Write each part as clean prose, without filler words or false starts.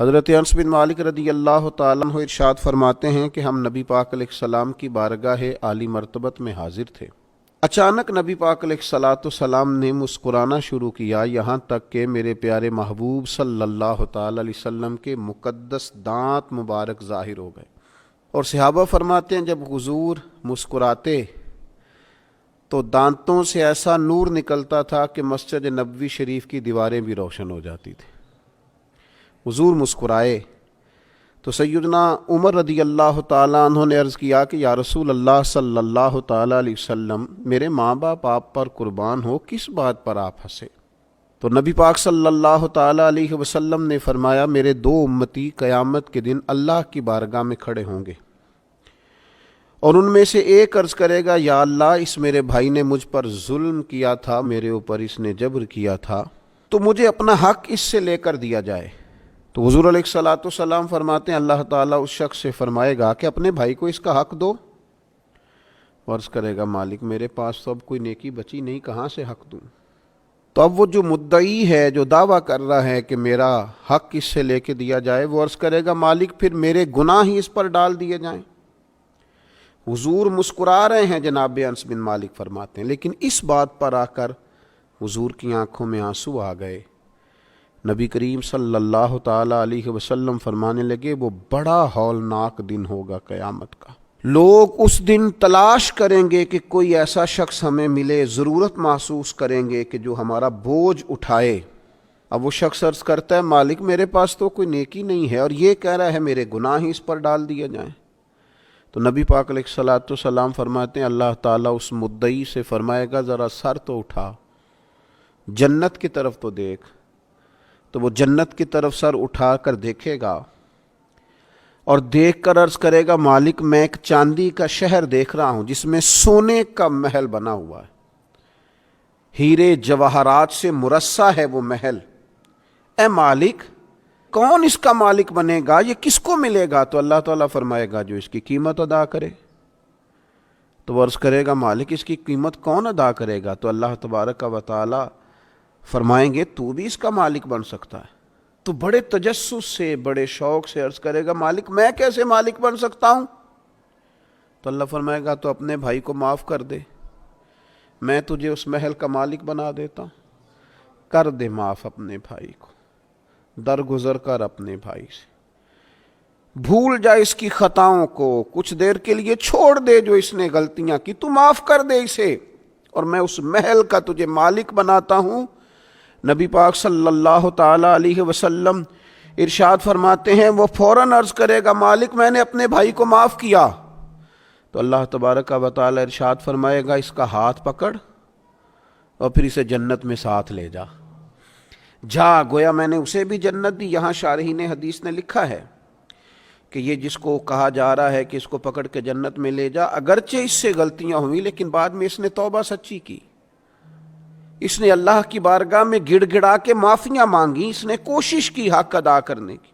حضرت انس بن مالک رضی اللہ تعالیٰ عنہ ارشاد فرماتے ہیں کہ ہم نبی پاک علیہ السلام کی بارگاہ عالی مرتبت میں حاضر تھے۔ اچانک نبی پاک علیہ السلام نے مسکرانا شروع کیا، یہاں تک کہ میرے پیارے محبوب صلی اللہ تعالیٰ علیہ وسلم کے مقدس دانت مبارک ظاہر ہو گئے۔ اور صحابہ فرماتے ہیں جب حضور مسکراتے تو دانتوں سے ایسا نور نکلتا تھا کہ مسجد نبوی شریف کی دیواریں بھی روشن ہو جاتی تھیں۔ حضور مسکرائے تو سیدنا عمر رضی اللہ تعالیٰ عنہ نے عرض کیا کہ یا رسول اللہ صلی اللہ تعالیٰ علیہ وسلم، میرے ماں باپ آپ پر قربان ہو، کس بات پر آپ ہنسے؟ تو نبی پاک صلی اللہ تعالیٰ علیہ وسلم نے فرمایا، میرے دو امتی قیامت کے دن اللہ کی بارگاہ میں کھڑے ہوں گے، اور ان میں سے ایک عرض کرے گا، یا اللہ، اس میرے بھائی نے مجھ پر ظلم کیا تھا، میرے اوپر اس نے جبر کیا تھا، تو مجھے اپنا حق اس سے لے کر دیا جائے۔ تو حضور علیہ السلام فرماتے ہیں اللہ تعالیٰ اس شخص سے فرمائے گا کہ اپنے بھائی کو اس کا حق دو۔ عرض کرے گا، مالک میرے پاس تو اب کوئی نیکی بچی نہیں، کہاں سے حق دوں؟ تو اب وہ جو مدعی ہے، جو دعویٰ کر رہا ہے کہ میرا حق اس سے لے کے دیا جائے، وہ عرض کرے گا، مالک پھر میرے گناہ ہی اس پر ڈال دیے جائیں۔ حضور مسکرا رہے ہیں، جناب انس بن مالک فرماتے ہیں، لیکن اس بات پر آ کر حضور کی آنکھوں میں آنسو آ گئے۔ نبی کریم صلی اللہ تعالیٰ علیہ وسلم فرمانے لگے، وہ بڑا ہولناک دن ہوگا قیامت کا۔ لوگ اس دن تلاش کریں گے کہ کوئی ایسا شخص ہمیں ملے، ضرورت محسوس کریں گے کہ جو ہمارا بوجھ اٹھائے۔ اب وہ شخص عرض کرتا ہے، مالک میرے پاس تو کوئی نیکی نہیں ہے، اور یہ کہہ رہا ہے میرے گناہ ہی اس پر ڈال دیے جائیں۔ تو نبی پاک علیہ السلام فرماتے ہیں اللہ تعالیٰ اس مدعی سے فرمائے گا، ذرا سر تو اٹھا، جنت کی طرف تو دیکھ۔ تو وہ جنت کی طرف سر اٹھا کر دیکھے گا اور دیکھ کر عرض کرے گا، مالک میں ایک چاندی کا شہر دیکھ رہا ہوں جس میں سونے کا محل بنا ہوا ہے، ہیرے جواہرات سے مرصع ہے وہ محل۔ اے مالک، کون اس کا مالک بنے گا؟ یہ کس کو ملے گا؟ تو اللہ تعالیٰ فرمائے گا، جو اس کی قیمت ادا کرے۔ تو وہ عرض کرے گا، مالک اس کی قیمت کون ادا کرے گا؟ تو اللہ تبارک و تعالیٰ فرمائیں گے، تو بھی اس کا مالک بن سکتا ہے۔ تو بڑے تجسس سے، بڑے شوق سے عرض کرے گا، مالک میں کیسے مالک بن سکتا ہوں؟ تو اللہ فرمائے گا، تو اپنے بھائی کو معاف کر دے، میں تجھے اس محل کا مالک بنا دیتا ہوں۔ کر دے معاف اپنے بھائی کو، درگزر کر اپنے بھائی سے، بھول جا اس کی خطاؤں کو، کچھ دیر کے لیے چھوڑ دے جو اس نے غلطیاں کی، تو معاف کر دے اسے، اور میں اس محل کا تجھے مالک بناتا ہوں۔ نبی پاک صلی اللہ تعالیٰ علیہ وسلم ارشاد فرماتے ہیں، وہ فوراً عرض کرے گا، مالک میں نے اپنے بھائی کو معاف کیا۔ تو اللہ تبارک و تعالیٰ ارشاد فرمائے گا، اس کا ہاتھ پکڑ اور پھر اسے جنت میں ساتھ لے جا۔ جا، گویا میں نے اسے بھی جنت دی۔ یہاں شارحین حدیث نے لکھا ہے کہ یہ جس کو کہا جا رہا ہے کہ اس کو پکڑ کے جنت میں لے جا، اگرچہ اس سے غلطیاں ہوئی لیکن بعد میں اس نے توبہ سچی کی، اس نے اللہ کی بارگاہ میں گڑ گڑا کے معافیاں مانگی، اس نے کوشش کی حق ادا کرنے کی۔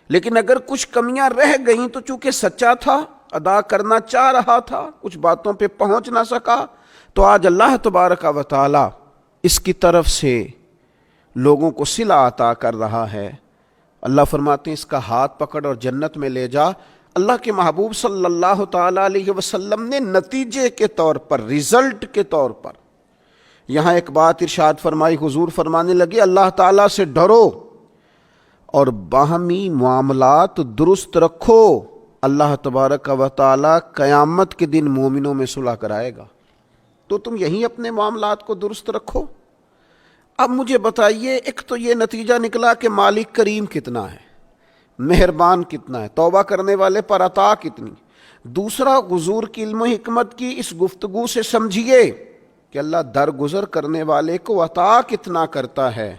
لیکن اگر کچھ کمیاں رہ گئیں تو چونکہ سچا تھا، ادا کرنا چاہ رہا تھا، کچھ باتوں پہ پہنچ نہ سکا، تو آج اللہ تبارک و تعالی اس کی طرف سے لوگوں کو صلہ عطا کر رہا ہے۔ اللہ فرماتے ہیں، اس کا ہاتھ پکڑ اور جنت میں لے جا۔ اللہ کے محبوب صلی اللہ تعالیٰ علیہ وسلم نے نتیجے کے طور پر، رزلٹ کے طور پر یہاں ایک بات ارشاد فرمائی۔ حضور فرمانے لگے، اللہ تعالیٰ سے ڈرو اور باہمی معاملات درست رکھو، اللہ تبارک و تعالیٰ قیامت کے دن مومنوں میں صلح کرائے گا۔ تو تم یہیں اپنے معاملات کو درست رکھو۔ اب مجھے بتائیے، ایک تو یہ نتیجہ نکلا کہ مالک کریم کتنا ہے، مہربان کتنا ہے، توبہ کرنے والے پر عطا کتنی۔ دوسرا، حضور کی علم و حکمت کی اس گفتگو سے سمجھیے کہ اللہ درگزر کرنے والے کو عطا کتنا کرتا ہے،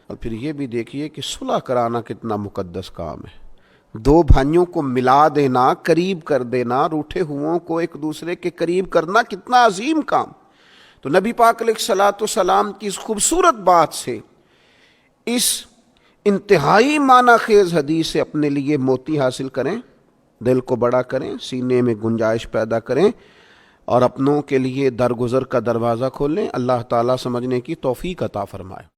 اور پھر یہ بھی دیکھیے کہ صلح کرانا کتنا مقدس کام ہے۔ دو بھائیوں کو ملا دینا، قریب کر دینا، روٹھے ہوئوں کو ایک دوسرے کے قریب کرنا کتنا عظیم کام۔ تو نبی پاک علیہ السلام کی اس خوبصورت بات سے، اس انتہائی معنی خیز حدیث سے اپنے لیے موتی حاصل کریں، دل کو بڑا کریں، سینے میں گنجائش پیدا کریں، اور اپنوں کے لیے درگزر کا دروازہ کھولیں۔ اللہ تعالیٰ سمجھنے کی توفیق عطا فرمائے۔